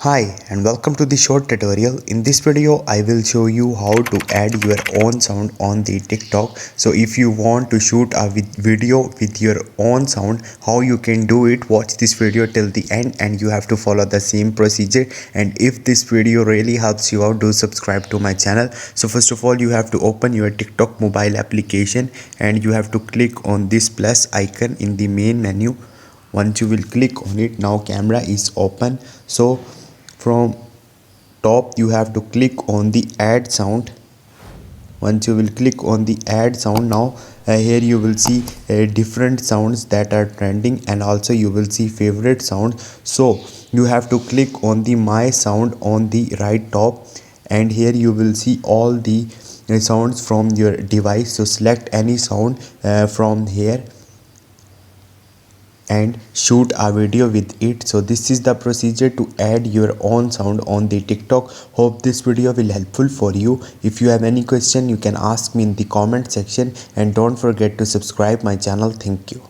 Hi and welcome to the short tutorial. In this video I will show you how to add your own sound on the TikTok. So if you want to shoot a video with your own sound, how you can do it, watch this video till the end and you have to follow the same procedure. And if this video really helps you out, do subscribe to my channel. So first of all, you have to open your TikTok mobile application and you have to click on this plus icon in the main menu. Once you will click on it, now camera is open. So from top you have to click on the add sound. Once you will click on the add sound, now here you will see different sounds that are trending, and also you will see favorite sound. So you have to click on the my sound on the right top, and here you will see all the sounds from your device. So select any sound from here and shoot a video with it. So this is the procedure to add your own sound on the TikTok. Hope this video will helpful for you. If you have any question, you can ask me in the comment section, and don't forget to subscribe my channel. Thank you.